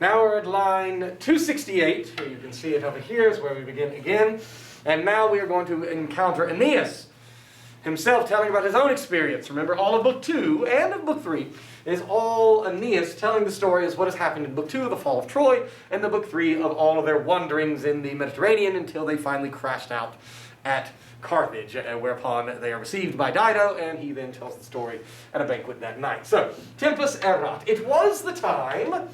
Now we're at line 268. Here you can see it over here is where we begin again. And now we are going to encounter Aeneas himself telling about his own experience. Remember, all of Book 2 and of Book 3 is all Aeneas telling the story as what has happened in Book 2, the fall of Troy, and the Book 3 of all of their wanderings in the Mediterranean until they finally crashed out at Carthage, whereupon they are received by Dido, and he then tells the story at a banquet that night. So, Tempus erat. It was the time,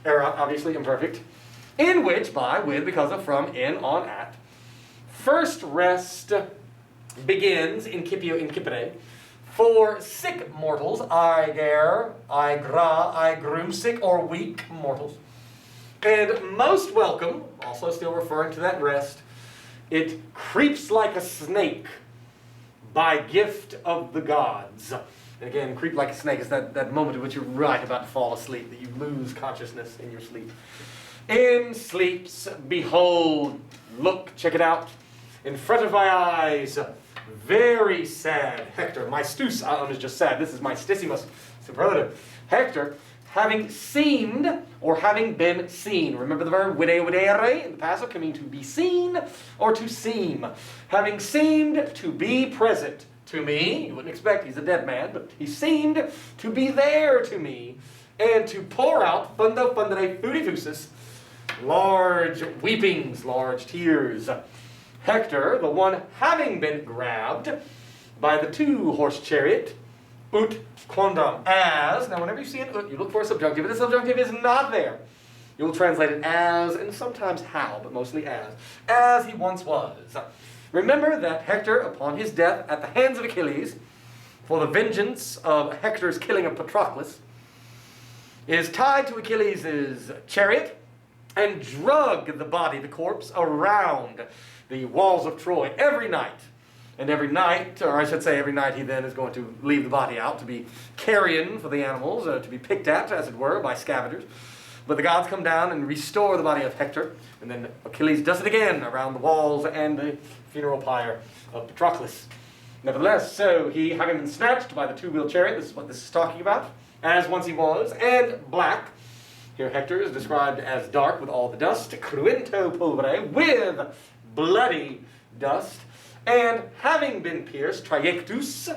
erat, obviously imperfect, in which, by, with, because of, from, in, on, at, first rest begins, incipio incipere, for sick mortals, aiger, aigra, aigru, sick or weak mortals. And most welcome, also still referring to that rest, it creeps like a snake by gift of the gods. And again, creep like a snake is that moment in which you're right about to fall asleep, that you lose consciousnous in your sleep. In sleeps, behold, look, check it out, in front of my eyes, very sad Hector. Mystus is just sad. This is mystissimus superlative. Hector, having seemed or having been seen. Remember the verb videre in the passive can mean to be seen or to seem. Having seemed to be present to me. You wouldn't expect, he's a dead man, but he seemed to be there to me and to pour out fundo fundere furifusis, large weepings, large tears. Hector, the one having been grabbed by the two-horse chariot, ut quondam, as. Now, whenever you see an ut, you look for a subjunctive, and the subjunctive is not there. You will translate it as, and sometimes how, but mostly as he once was. Remember that Hector, upon his death at the hands of Achilles, for the vengeance of Hector's killing of Patroclus, is tied to Achilles' chariot and drug the body, the corpse, around the walls of Troy every night. And every night, or I should say every night, he then is going to leave the body out to be carrion for the animals, to be picked at, as it were, by scavengers. But the gods come down and restore the body of Hector, and then Achilles does it again around the walls and the funeral pyre of Patroclus. Nevertheless, so he, having been snatched by the two-wheeled chariot, this is what this is talking about, as once he was, and black. Here Hector is described as dark with all the dust, cruento pulvere, with bloody dust, and having been pierced, trajectus,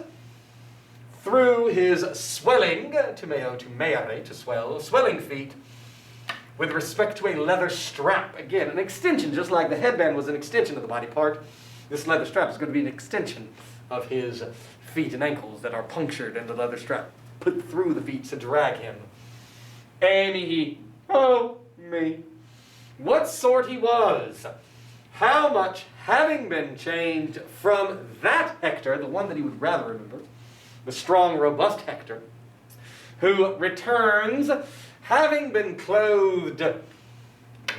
through his swelling, timeo to meare, to swell, swelling feet, with respect to a leather strap. Again, an extension, just like the headband was an extension of the body part, this leather strap is going to be an extension of his feet and ankles that are punctured and the leather strap put through the feet to drag him. Amy, oh me, what sort he was, how much having been changed from that Hector, the one that he would rather remember, the strong, robust Hector, who returns having been clothed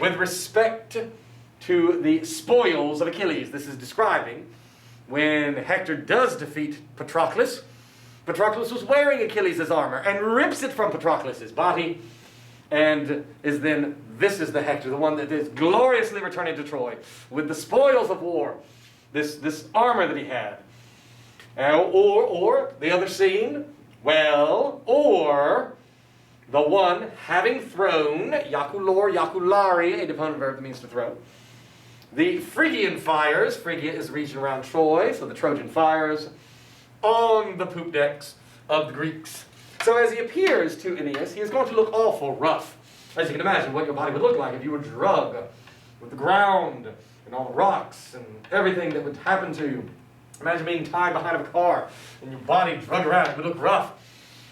with respect to the spoils of Achilles. This is describing when Hector does defeat Patroclus. Patroclus was wearing Achilles' armor and rips it from Patroclus' body, and is then, this is the Hector, the one that is gloriously returning to Troy with the spoils of war, this armor that he had. Or the other scene, well, or the one having thrown, yakulor, yakulari, a deponent verb that means to throw, the Phrygian fires, Phrygia is the region around Troy, so the Trojan fires, on the poop decks of the Greeks. So as he appears to Aeneas, he is going to look awful rough. As you can imagine what your body would look like if you were drugged with the ground and all the rocks and everything that would happen to you. Imagine being tied behind a car and your body drugged around. It would look rough.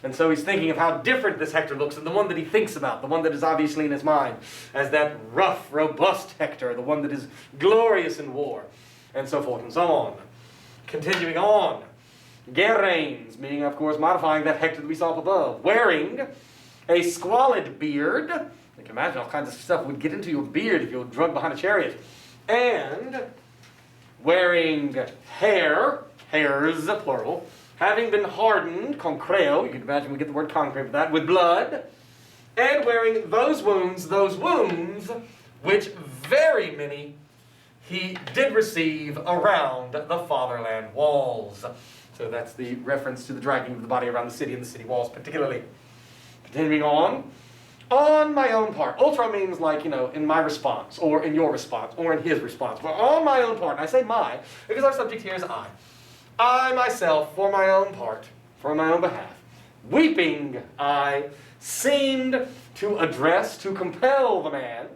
And so he's thinking of how different this Hector looks than the one that he thinks about, the one that is obviously in his mind, as that rough, robust Hector, the one that is glorious in war, and so forth and so on. Continuing on. Geranes, meaning, of course, modifying that Hector that we saw up above, wearing a squalid beard. You can imagine all kinds of stuff would get into your beard if you were drugged behind a chariot. And wearing hair, hairs, plural, having been hardened, concreo, you can imagine we get the word concrete for that, with blood, and wearing those wounds which very many he did receive around the fatherland walls. So that's the reference to the dragging of the body around the city and the city walls particularly. Continuing on, On my own part. Ultra means like, in my response, or in your response, or in his response. But on my own part, and I say my, because our subject here is I. I myself, for my own part, for my own behalf, weeping, I seemed to address, to compel the man,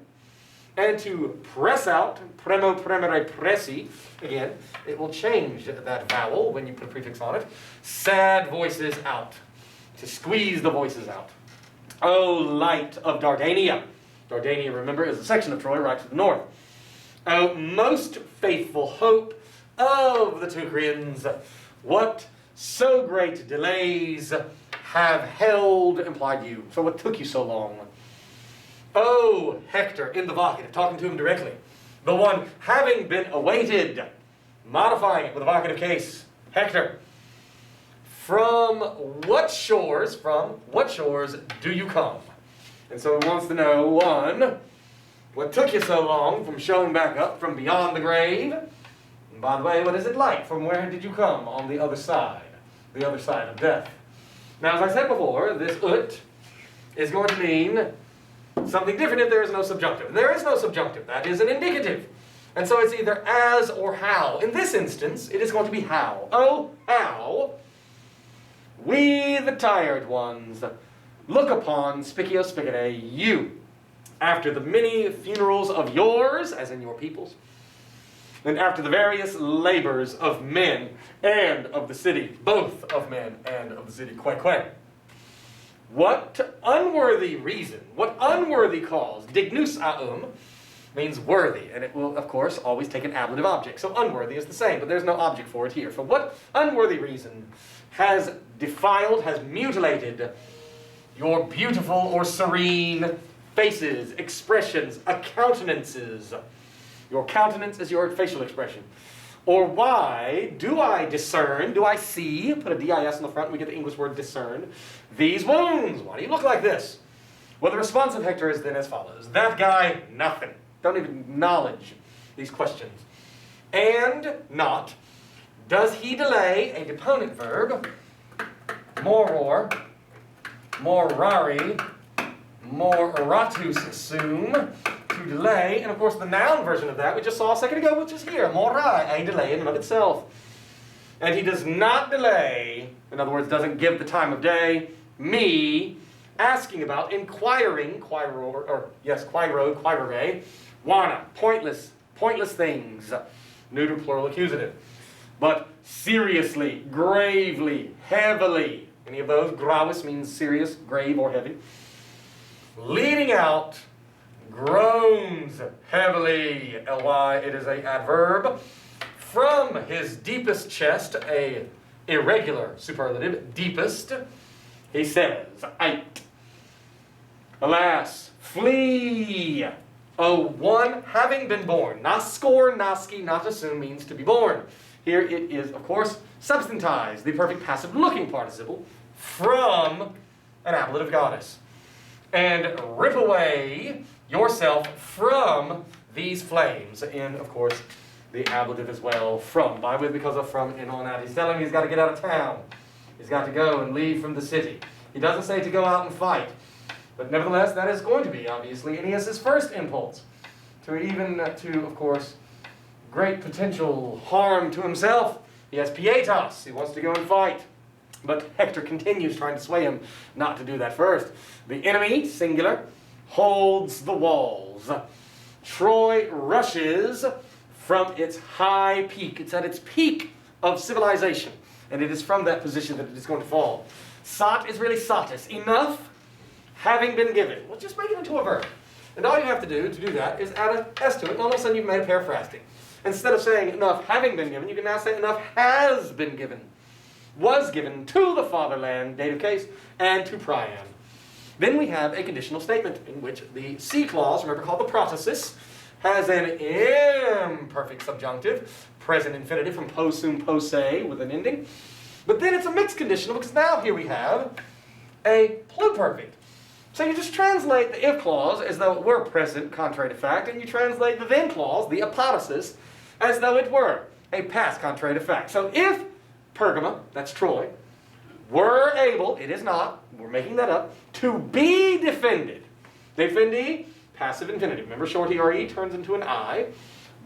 and to press out, premo, premere, pressi, again, it will change that vowel when you put a prefix on it, sad voices out, to squeeze the voices out. O light of Dardania. Dardania, remember, is a section of Troy right to the north. O most faithful hope of the Teucrians, what so great delays have held, implied you. So what took you so long? O Hector, in the vocative, talking to him directly. The one having been awaited, modifying it with a vocative case. Hector, from what shores do you come? And so he wants to know, one, what took you so long from showing back up from beyond the grave? And by the way, what is it like? From where did you come on the other side of death? Now, as I said before, this ut is going to mean something different if there is no subjunctive. There is no subjunctive. That is an indicative. And so it's either as or how. In this instance, it is going to be how. Oh, how we, the tired ones, look upon spicio spicere, you, after the many funerals of yours, as in your people's, and after the various labors of men and of the city, both of men and of the city, que. What unworthy reason, what unworthy cause, dignus aum, means worthy, and it will, of course, always take an ablative object. So unworthy is the same, but there's no object for it here. For what unworthy reason has defiled, has mutilated your beautiful or serene faces, expressions, countenances? Your countenance is your facial expression. Or why do I discern, do I see, put a D-I-S in the front, we get the English word discern, these wounds? Why do you look like this? Well, the response of Hector is then as follows. That guy, nothing. Don't even acknowledge these questions. And not, does he delay, a deponent verb, moror, morari, moratus sum, to delay, and of course the noun version of that we just saw a second ago, which is here, morai, a delay in and of itself. And he does not delay, in other words, doesn't give the time of day, me, asking about, inquiring, quirere, wana, pointless things, neuter plural accusative. But seriously, gravely, heavily, any of those, gravis means serious, grave, or heavy, leading out, groans heavily, ly, it is an adverb, from his deepest chest, a irregular superlative, deepest, he says, ait. Alas, flee, O one having been born. Naskor, naski, not assume means to be born. Here it is, of course, substantized, the perfect passive looking participle, from an ablative goddess. And rip away yourself from these flames, in, of course, the ablative as well, from, by, with, because of, from, in, on, out. He's telling me he's got to get out of town. He's got to go and leave from the city. He doesn't say to go out and fight, but nevertheless, that is going to be, obviously, Aeneas' first impulse, to even, of course, great potential harm to himself. He has pietas, he wants to go and fight. But Hector continues trying to sway him not to do that first. The enemy, singular, holds the walls. Troy rushes from its high peak. It's at its peak of civilization. And it is from that position that it is going to fall. Sat is really satis. Enough having been given. Well, just make it into a verb. And all you have to do that is add an S to it, and all of a sudden you've made a paraphrastic. Instead of saying enough having been given, you can now say enough has been given. Was given to the fatherland, dative case, and to Priam. Then we have a conditional statement in which the C clause, remember called the protasis, has an imperfect subjunctive, present infinitive from possum, posse with an ending. But then it's a mixed conditional because now here we have a pluperfect. So you just translate the if clause as though it were present, contrary to fact, and you translate the then clause, the apodosis, as though it were a past, contrary to fact. So if Pergama, that's Troy, were able, it is not, we're making that up, to be defended. Defendi, passive infinitive. Remember, short ERE turns into an I.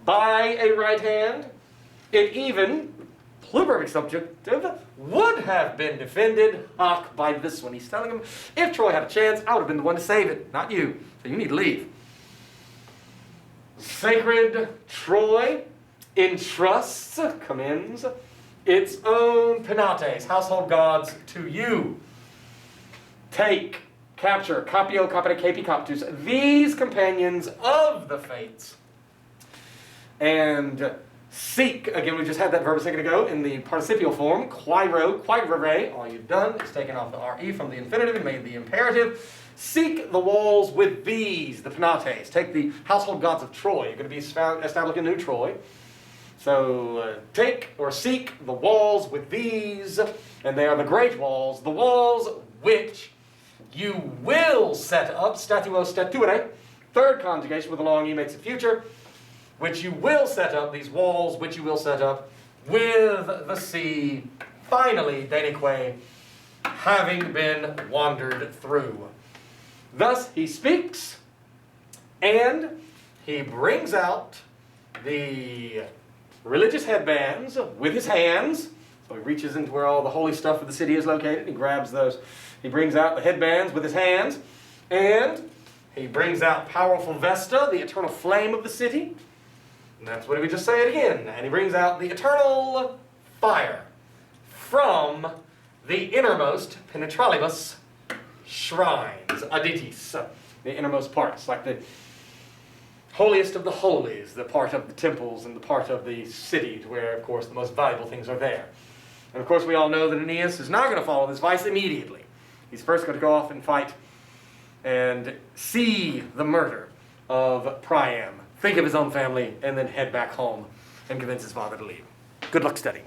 By a right hand. It even, pluperfect subjunctive, would have been defended hoc by this one. He's telling him, if Troy had a chance, I would have been the one to save it, not you. So you need to leave. Sacred Troy entrusts, commends, its own penates, household gods, to you. Take, capture, capio, capere, capi, captus, these companions of the fates. And seek, again, we just had that verb a second ago in the participial form, quairo, quairere. All you've done is taken off the re from the infinitive and made the imperative. Seek the walls with these, the penates. Take the household gods of Troy. You're going to be establishing a new Troy. So take or seek the walls with these, and they are the great walls, the walls which you will set up, statuo statuere, third conjugation with a long e makes it future, which you will set up, these walls which you will set up, with the sea, finally, denique, having been wandered through. Thus he speaks, and he brings out the religious headbands with his hands. So he reaches into where all the holy stuff of the city is located. He grabs those. He brings out the headbands with his hands. And he brings out powerful Vesta, the eternal flame of the city. And that's what we just say it again. And he brings out the eternal fire from the innermost penetralibus shrines, aditis, the innermost parts, like the holiest of the holies, the part of the temples and the part of the city where, of course, the most valuable things are there. And, of course, we all know that Aeneas is not going to follow this vice immediately. He's first going to go off and fight and see the murder of Priam, think of his own family, and then head back home and convince his father to leave. Good luck studying.